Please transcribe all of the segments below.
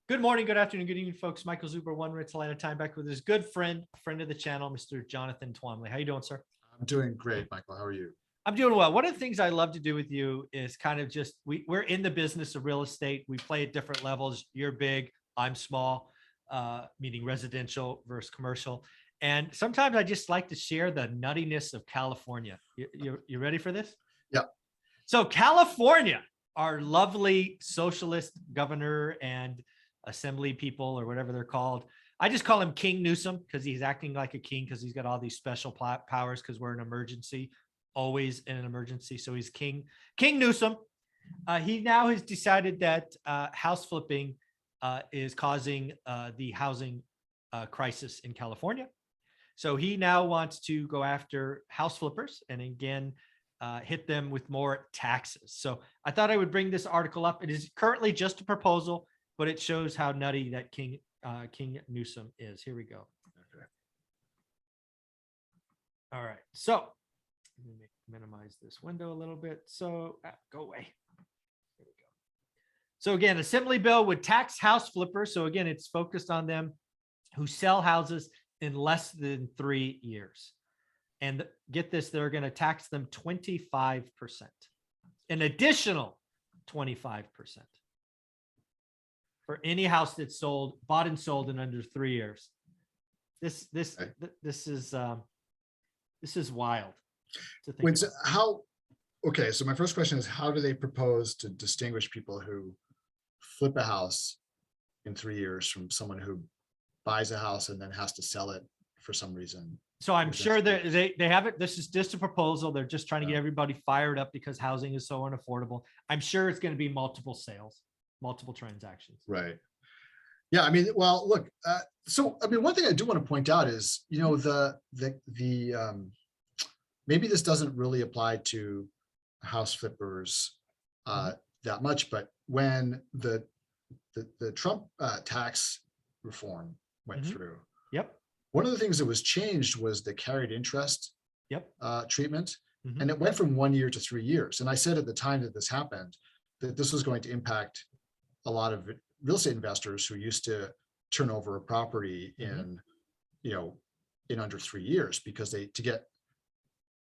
Good morning, good afternoon, good evening, folks. Michael Zuber, one rental at a time, back with his good friend of the channel, Mr. Jonathan Twombly. How you doing, sir? I'm doing great, Michael. How are you? I'm doing well. One of the things I love to do with you is kind of just, we're in the business of real estate. We play at different levels. You're big, I'm small, meaning residential versus commercial. And sometimes I just like to share the nuttiness of California. You ready for this? Yeah. So California, our lovely socialist governor and assembly people, or whatever they're called. I just call him King Newsom because he's acting like a king because he's got all these special powers because we're in an emergency, always in an emergency. So he's King Newsom. He now has decided that house flipping is causing the housing crisis in California. So he now wants to go after house flippers and again, hit them with more taxes. So I thought I would bring this article up. It is currently just a proposal, but it shows how nutty that King Newsom is. Here we go. Okay. All right. So let me minimize this window a little bit. So go away. There we go. So again, assembly bill would tax house flippers. So again, it's focused on them who sell houses in less than 3 years. And get this, they're going to tax them 25%, an additional 25%. For any house that's bought and sold in under 3 years. This is wild. Wait, so okay, so my first question is, how do they propose to distinguish people who flip a house in 3 years from someone who buys a house and then has to sell it for some reason? So I'm sure that they have it. This is just a proposal. They're just trying to get everybody fired up because housing is so unaffordable. I'm sure it's going to be multiple sales, multiple transactions. Right. Yeah. I mean, well, look, so, I mean, one thing I do want to point out is, you know, maybe this doesn't really apply to house flippers that much, but when the Trump tax reform went through, one of the things that was changed was the carried interest treatment. And it went from 1 year to 3 years. And I said at the time that this happened, that this was going to impact a lot of real estate investors who used to turn over a property in, you know, in under 3 years, because to get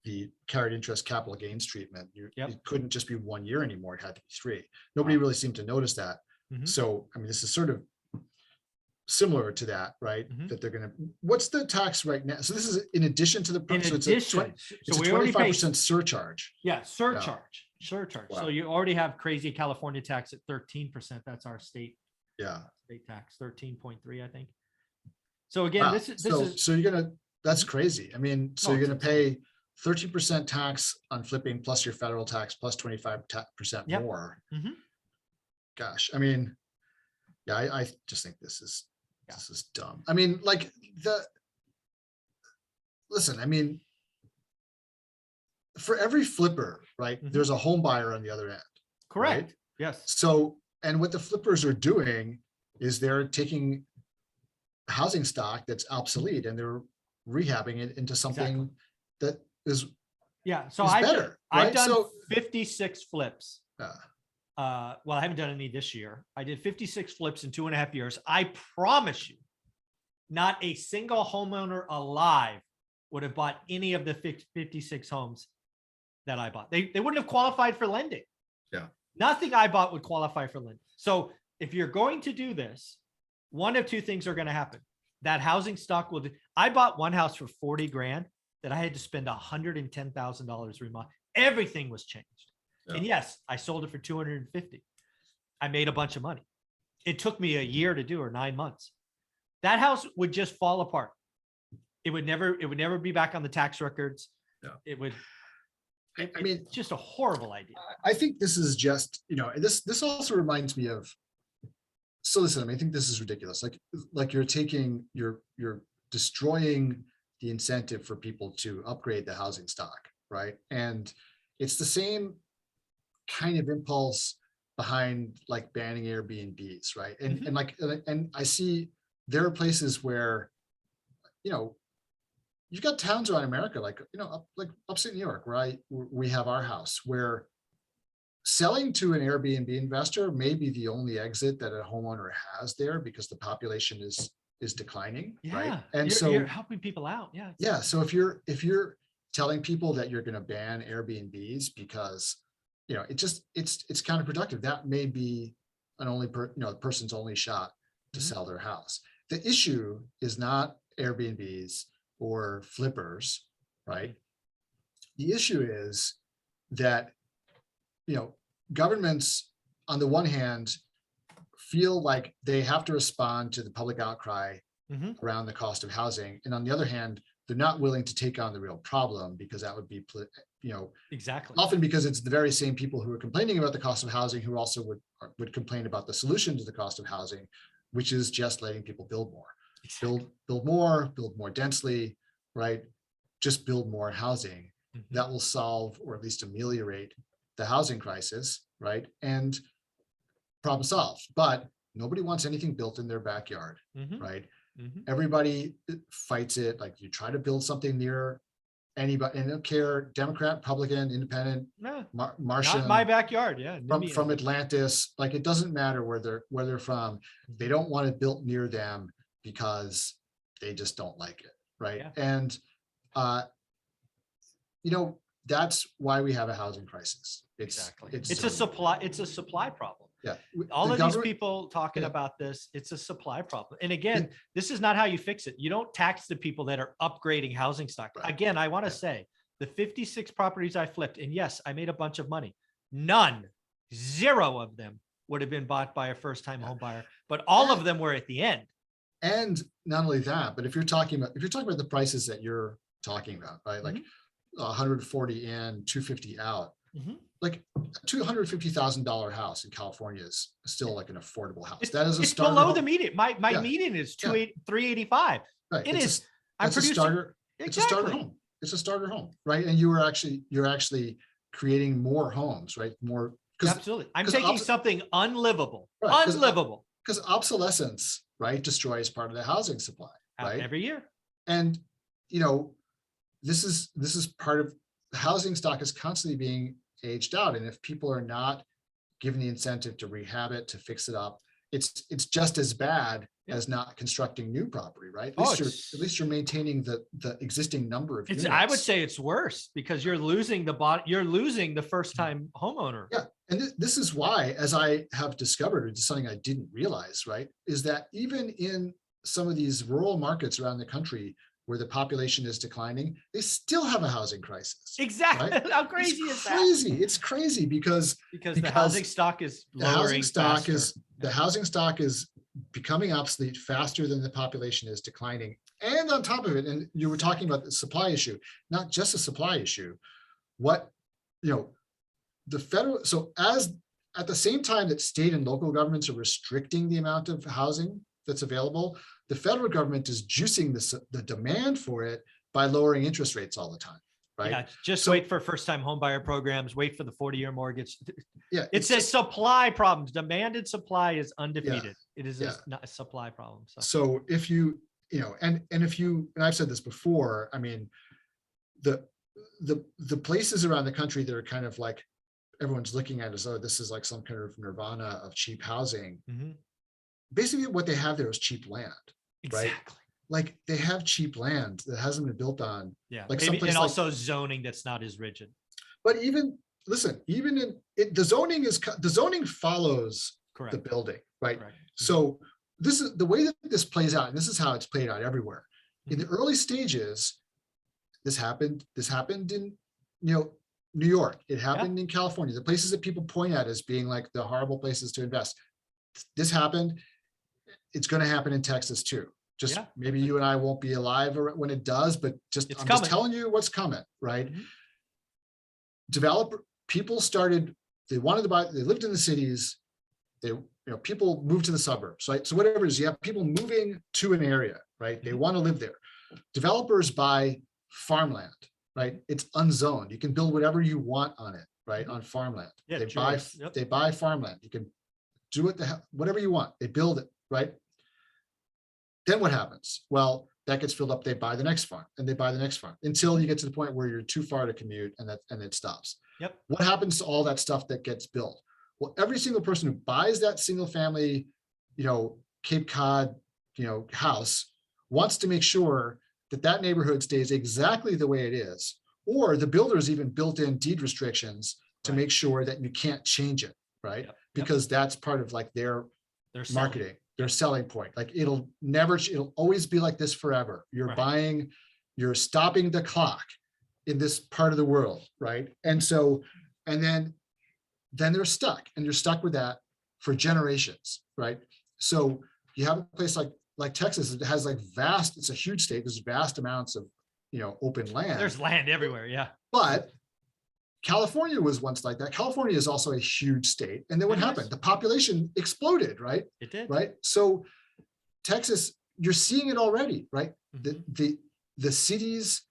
the carried interest capital gains treatment, it couldn't just be 1 year anymore. It had to be 3. Nobody really seemed to notice that. So, I mean, this is sort of similar to that, right? That they're going to, what's the tax right now? So this is in addition to the, it's a 25% surcharge. Yeah, surcharge. Wow. So you already have crazy California tax at 13%. That's our state. Yeah. State tax, 13.3, I think. So again, so you're going to, that's crazy. I mean, so you're going to pay 13% tax on flipping plus your federal tax plus 25% more. Gosh, I mean, yeah, I just think this is dumb. I mean, like listen, I mean, for every flipper, right, there's a home buyer on the other end. Correct. Right? Yes. So, and what the flippers are doing is they're taking housing stock that's obsolete and they're rehabbing it into something that is So I've done 56 flips. Well, I haven't done any this year. I did 56 flips in 2.5 years. I promise you, not a single homeowner alive would have bought any of the 56 homes that I bought. They wouldn't have qualified for lending. Yeah. Nothing I bought would qualify for lending. So if you're going to do this, one of two things are going to happen. That housing stock will I bought one house for 40 grand that I had to spend $110,000 remodel. Everything was changed. Yeah. And yes, I sold it for 250. I made a bunch of money. It took me a year to do, or 9 months. That house would just fall apart. It would never be back on the tax records. Yeah. It would. I mean, it's just a horrible idea. I think this is just, you know, this also reminds me of, so listen, I mean, I think this is ridiculous. Like you're destroying the incentive for people to upgrade the housing stock, right? And it's the same kind of impulse behind like banning Airbnbs, right? And I see there are places where, you know, you've got towns around America, like, you know, like upstate New York, where we have our house, where selling to an Airbnb investor may be the only exit that a homeowner has there because the population is declining, right? Yeah. And You're helping people out. Yeah. yeah, so if you're telling people that you're going to ban Airbnbs because, it's counterproductive. That may be the person's only shot to Mhm. sell their house. The issue is not Airbnbs or flippers, right? The issue is that, governments, on the one hand, feel like they have to respond to the public outcry Mhm. around the cost of housing. And on the other hand, they're not willing to take on the real problem because that would be, Exactly. often because it's the very same people who are complaining about the cost of housing who also would complain about the solution to the cost of housing, which is just letting people build more, Exactly. build more densely, right? Just build more housing. Mhm. That will solve or at least ameliorate the housing crisis, right? And problem solved. But nobody wants anything built in their backyard, Mhm. right? Mhm. Everybody fights it. Like, you try to build something near anybody, and they don't care, Democrat, Republican, Independent, No, not Martian, my backyard. Yeah. from Atlantis. Like, it doesn't matter where they're from. They don't want it built near them because they just don't like it, right? Yeah. And uh, that's why we have a housing crisis. Exactly. It's a supply problem. Yeah. All The of these government- people talking Yeah. about this, it's a supply problem. And again, this is not how you fix it. You don't tax the people that are upgrading housing stock. Right. Again, I want to say the 56 properties I flipped, and yes, I made a bunch of money. Zero of them would have been bought by a first-time home buyer, but all of them were at the end. And not only that, but if you're talking about the prices that you're talking about, right? Like 140 in, 250 out, Mhm. like a $250,000 house in California is still like an affordable house. It's, That is a it's starter below home. the median. My Yeah. median is Yeah. 385. Right. It It's is. a, I'm it's a producing. starter. It's a starter Exactly. home. It's a starter home, right? And you're actually creating more homes, right? More, Absolutely. I'm 'cause taking obs- something unlivable, Right, 'cause unlivable because obsolescence, right, destroys part of the housing supply, out right? every year. And this is part of the housing stock is constantly being aged out. And if people are not given the incentive to rehab it, to fix it up, it's just as bad as not constructing new property, right? At least you're maintaining the existing number of units. I would say it's worse because you're losing the first-time homeowner. Yeah. And this is why, as I have discovered, it's something I didn't realize, right, is that even in some of these rural markets around the country where the population is declining, they still have a housing crisis. Exactly. Right? How crazy is that? It's crazy because the housing stock is lowering the housing stock is becoming obsolete faster than the population is declining. And on top of it, and you were talking about the supply issue, not just a supply issue, the federal, so as at the same time that state and local governments are restricting the amount of housing that's available, the federal government is juicing the demand for it by lowering interest rates all the time, right? Yeah, just wait for first-time home buyer programs, wait for the 40-year mortgage. Yeah, it's a supply problem. Demand and supply is undefeated. It is Yeah. not a supply problem. So if you, and I've said this before, I mean, the places around the country that are kind of like everyone's looking at as though this is like some kind of nirvana of cheap housing. Mhm. Basically what they have there is cheap land, right? Exactly. Like they have cheap land that hasn't been built on. Yeah. Like Maybe, someplace and like- also zoning that's not as rigid. But even in it, the zoning follows Correct. the building, right? Correct. So this is the way that this plays out, and this is how it's played out everywhere. In the early stages, this happened in New York. It happened in California. The places that people point at as being like the horrible places to invest. This happened. It's going to happen in Texas too. Just maybe you and I won't be alive when it does, but just telling you what's coming, right? People started, they wanted to buy, they lived in the cities, people moved to the suburbs, right? So whatever it is, you have people moving to an area, right? They want to live there. Developers buy farmland, right? It's unzoned. You can build whatever you want on it, right? On farmland. Yeah, they buy farmland. You can do whatever you want. They build it, right? Then what happens? Well, that gets filled up. They buy the next farm and they buy the next farm until you get to the point where you're too far to commute and it stops. Yep. What happens to all that stuff that gets built? Well, every single person who buys that single family, Cape Cod, house wants to make sure that that neighborhood stays exactly the way it is, or the builders even built in deed restrictions to Right. make sure that you can't change it, right? Yep. Because that's part of like their selling. marketing, their selling point. Like it'll always be like this forever. Right. You're stopping the clock in this part of the world, right? And so, and then they're stuck, and you're stuck with that for generations, right? So you have a place like Texas, it has like it's a huge state, there's vast amounts of, open land. There's land everywhere, yeah. But California was once like that. California is also a huge state. And then what happened? The population exploded, right? It did. Right. So Texas, you're seeing it already, right? Mhm. The cities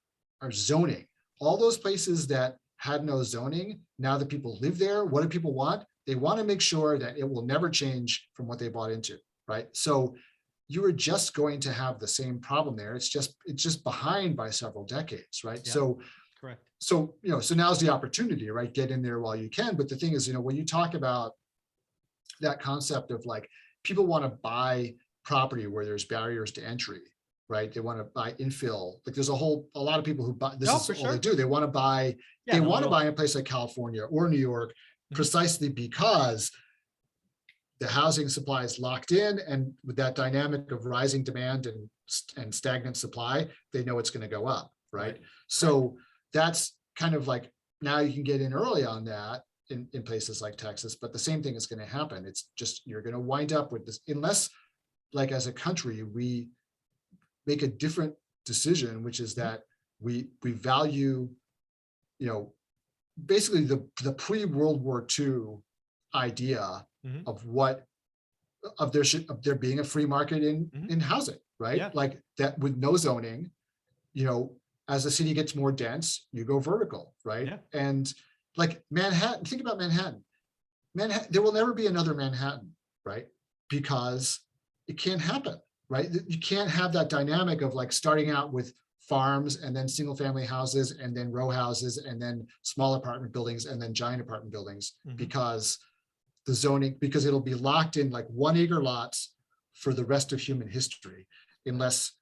are zoning. All those places that had no zoning, now that people live there, what do people want? They want to make sure that it will never change from what they bought into, right? So you are just going to have the same problem there. It's just behind by several decades, right? Yeah. So correct. So, so now's the opportunity, right? Get in there while you can. But the thing is, when you talk about that concept of like, people want to buy property where there's barriers to entry, right? They want to buy infill. Like there's a lot of people who buy, this is all they do. They want to buy, they want to buy in a place like California or New York, precisely because the housing supply is locked in, and with that dynamic of rising demand and stagnant supply, they know it's going to go up, right? So that's kind of like, now you can get in early on that in places like Texas, but the same thing is going to happen. It's just, you're going to wind up with this, unless like as a country, we make a different decision, which is that we value, basically the pre-World War II idea of there being a free market in housing, right? Yeah. Like that, with no zoning, as the city gets more dense, you go vertical, right? Yeah. And like Manhattan, think about Manhattan. There will never be another Manhattan, right? Because it can't happen, right? You can't have that dynamic of like starting out with farms and then single family houses and then row houses and then small apartment buildings and then giant apartment buildings, because the zoning, because it'll be locked in like 1 acre lots for the rest of human history, unless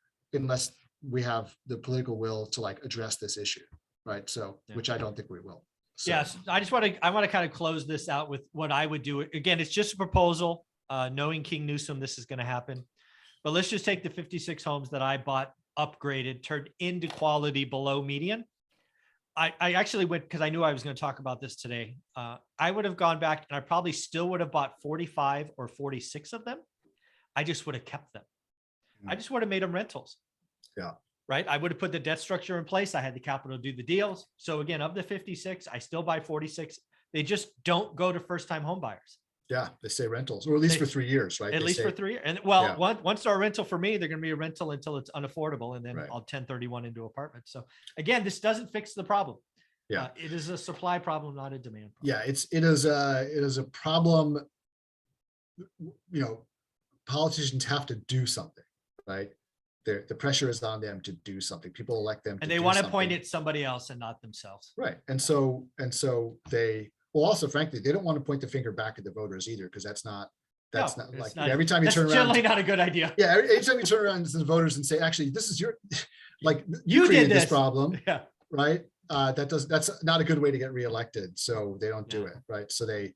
we have the political will to like address this issue, right? So, which I don't think we will. So. Yes, I want to kind of close this out with what I would do. Again, it's just a proposal. Knowing King Newsom, this is going to happen. But let's just take the 56 homes that I bought, upgraded, turned into quality below median. I actually went, because I knew I was going to talk about this today. I would have gone back and I probably still would have bought 45 or 46 of them. I just would have kept them. I just would have made them rentals. Yeah. Right. I would have put the debt structure in place. I had the capital to do the deals. So again, of the 56, I still buy 46. They just don't go to first time home buyers. Yeah. They say rentals, or at least for 3 years, right? At least for 3 years. And well, once they're a rental for me, they're going to be a rental until it's unaffordable. And then I'll 1031 into apartments. So again, this doesn't fix the problem. Yeah. It is a supply problem, not a demand problem. Yeah. It is a problem. Politicians have to do something, right? The pressure is on them to do something. People elect them, and they want to point at somebody else and not themselves. Right. And so they, well, also, frankly, they don't want to point the finger back at the voters either, because that's not like every time you turn around. Generally not a good idea. Yeah. Every time you turn around to the voters and say, actually, this is your, like you created this problem. Yeah. Right. That's not a good way to get reelected. So they don't do it. Right. So they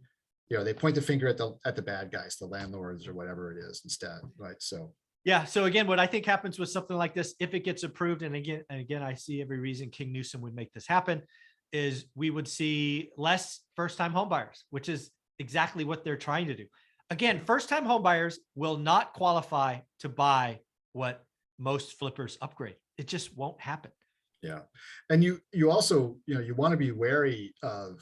point the finger at the bad guys, the landlords or whatever it is instead. Right. So. Yeah. So again, what I think happens with something like this, if it gets approved, and again, I see every reason King Newsom would make this happen, is we would see less first-time home buyers, which is exactly what they're trying to do. Again, first-time home buyers will not qualify to buy what most flippers upgrade. It just won't happen. Yeah. And you also, you want to be wary of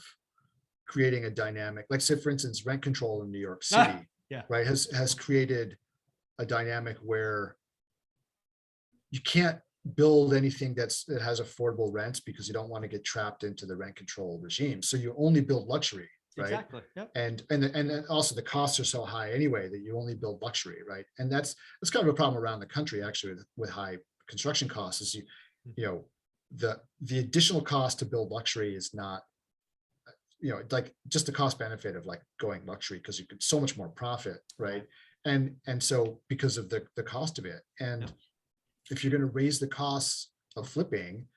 creating a dynamic, like say, for instance, rent control in New York City, right, has created a dynamic where you can't build anything that has affordable rents because you don't want to get trapped into the rent control regime. So you only build luxury, right? Exactly. Yep. And also the costs are so high anyway that you only build luxury, right? And that's kind of a problem around the country actually with high construction costs. Is the additional cost to build luxury is not like just the cost benefit of like going luxury, because you could so much more profit, right? And so because of the cost of it. And Yep. if you're going to raise the costs of flipping,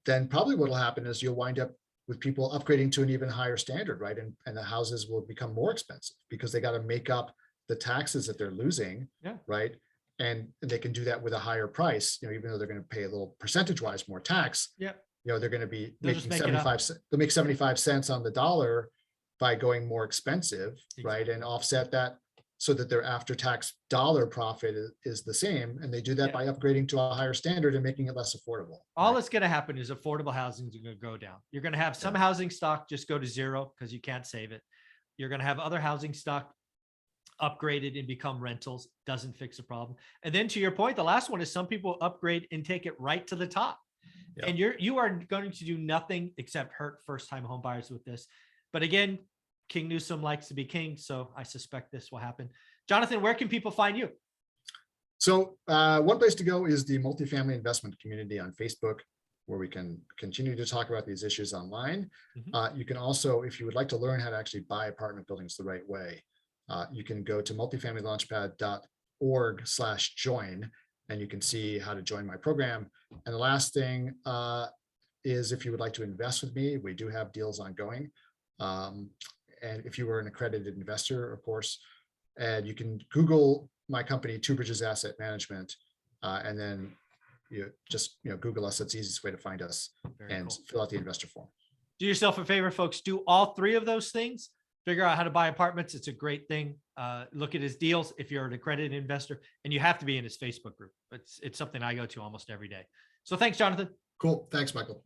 then probably what will happen is you'll wind up with people upgrading to an even higher standard, right? And the houses will become more expensive because they got to make up the taxes that they're losing, Yeah. right? And they can do that with a higher price, even though they're going to pay a little percentage-wise more tax. Yeah. They're going to be They'll just making make it up. 75 cents. They'll make 75 cents on the dollar by going more expensive, right? Exactly. And offset that so that their after-tax dollar profit is the same. And they do that Yeah. by upgrading to a higher standard and making it less affordable. All right? that's going to happen is affordable housing is going to go down. You're going to have some housing stock just go to zero because you can't save it. You're going to have other housing stock upgraded and become rentals. Doesn't fix the problem. And then to your point, the last one is some people upgrade and take it right to the top. Yeah. And you are going to do nothing except hurt first-time home buyers with this. But again, King Newsom likes to be king, so I suspect this will happen. Jonathan, where can people find you? So one place to go is the multifamily investment community on Facebook, where we can continue to talk about these issues online. You can also, if you would like to learn how to actually buy apartment buildings the right way, you can go to multifamilylaunchpad.org/join, and you can see how to join my program. And the last thing is, if you would like to invest with me, we do have deals ongoing. And if you were an accredited investor, of course, and you can Google my company, Two Bridges Asset Management, and then just Google us. That's the easiest way to find us. Very and cool. fill out the investor form. Do yourself a favor, folks. Do all three of those things. Figure out how to buy apartments. It's a great thing. Look at his deals if you're an accredited investor, and you have to be in his Facebook group. It's something I go to almost every day. So thanks, Jonathan. Cool. Thanks, Michael.